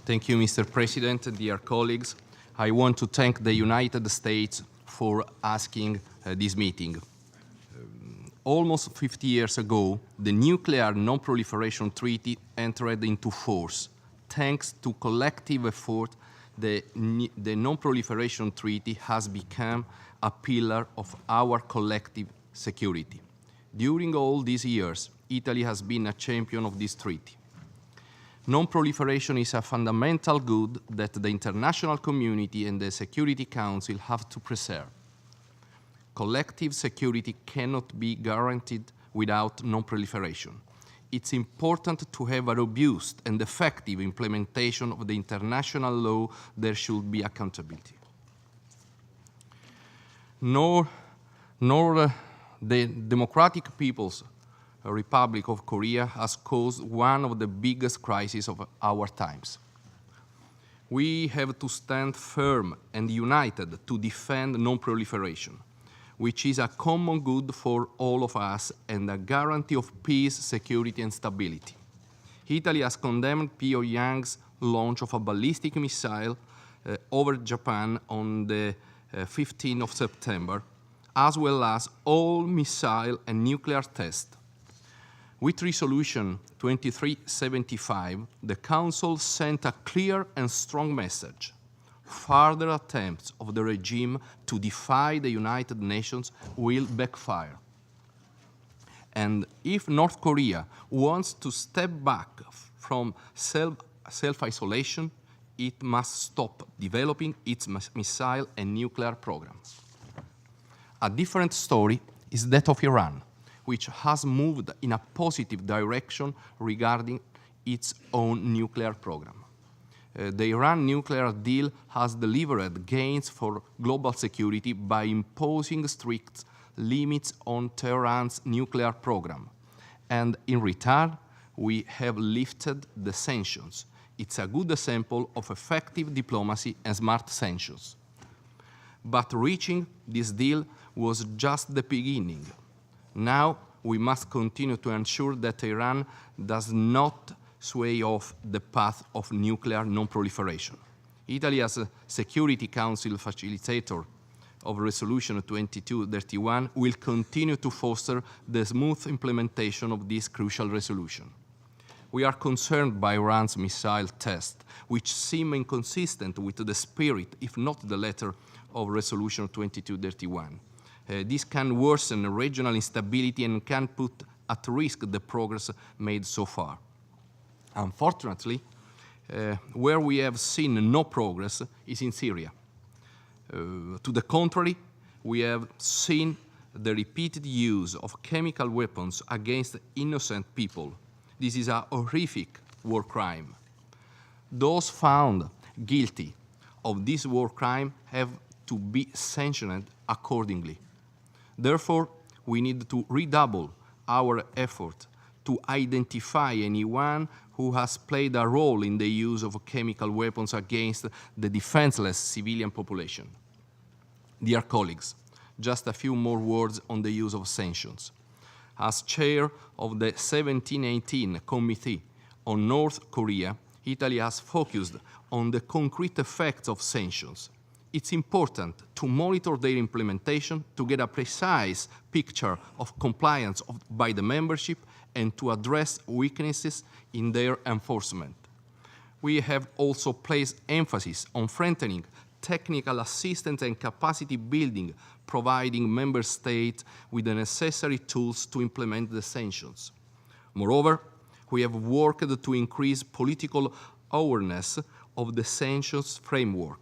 Thank you, Mr. President, dear colleagues. I want to thank the United States for asking this meeting. Almost 50 years ago, the Nuclear Non-Proliferation Treaty entered into force. Thanks to collective effort, the Non-Proliferation Treaty has become a pillar of our collective security. During all these years, Italy has been a champion of this treaty. Non-proliferation is a fundamental good that the international community and the Security Council have to preserve. Collective security cannot be guaranteed without non-proliferation. It's important to have a robust and effective implementation of the international law. There should be accountability. Nor the Democratic People's Republic of Korea has caused one of the biggest crises of our times. We have to stand firm and united to defend non-proliferation, which is a common good for all of us and a guarantee of peace, security, and stability. Italy has condemned Pyongyang's launch of a ballistic missile over Japan on the 15th of September, as well as all missile and nuclear tests. With Resolution 2375, the Council sent a clear and strong message. Further attempts of the regime to defy the United Nations will backfire. And if North Korea wants to step back from self-isolation, it must stop developing its missile and nuclear program. A different story is that of Iran, which has moved in a positive direction regarding its own nuclear program. The Iran nuclear deal has delivered gains for global security by imposing strict limits on Tehran's nuclear program. And in return, we have lifted the sanctions. It's a good example of effective diplomacy and smart sanctions. But reaching this deal was just the beginning. Now, we must continue to ensure that Iran does not sway off the path of nuclear non-proliferation. Italy, as a Security Council facilitator of Resolution 2231, will continue to foster the smooth implementation of this crucial resolution. We are concerned by Iran's missile test, which seem inconsistent with the spirit, if not the letter, of Resolution 2231. This can worsen regional instability and can put at risk the progress made so far. Unfortunately, where we have seen no progress is in Syria. To the contrary, we have seen the repeated use of chemical weapons against innocent people. This is a horrific war crime. Those found guilty of this war crime have to be sanctioned accordingly. Therefore, we need to redouble our effort to identify anyone who has played a role in the use of chemical weapons against the defenseless civilian population. Dear colleagues, just a few more words on the use of sanctions. As chair of the 1718 Committee on North Korea, Italy has focused on the concrete effects of sanctions. It's important to monitor their implementation to get a precise picture of compliance by the membership and to address weaknesses in their enforcement. We have also placed emphasis on strengthening technical assistance and capacity building, providing member states with the necessary tools to implement the sanctions. Moreover, we have worked to increase political awareness of the sanctions framework.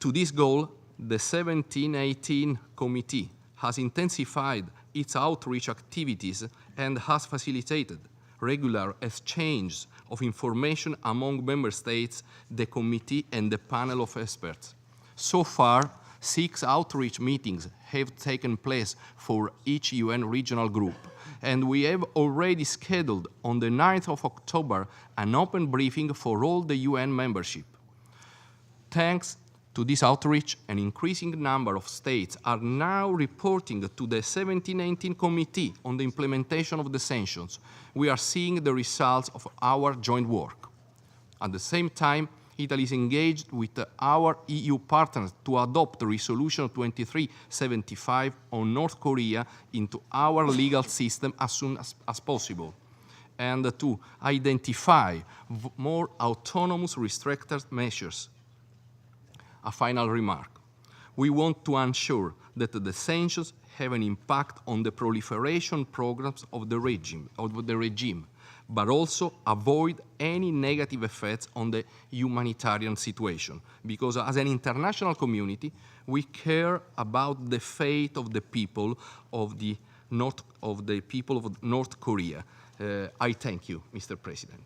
To this goal, the 1718 Committee has intensified its outreach activities and has facilitated regular exchange of information among member states, the committee, and the panel of experts. So far, 6 outreach meetings have taken place for each UN regional group, and we have already scheduled on the 9th of October an open briefing for all the UN membership. Thanks to this outreach, an increasing number of states are now reporting to the 1718 Committee on the implementation of the sanctions. We are seeing the results of our joint work. At the same time, Italy is engaged with our EU partners to adopt Resolution 2375 on North Korea into our legal system as soon as possible, and to identify more autonomous restricted measures. A final remark. We want to ensure that the sanctions have an impact on the proliferation programs of the regime, but also avoid any negative effects on the humanitarian situation. Because as an international community, we care about the fate of the people of North Korea. I thank you, Mr. President.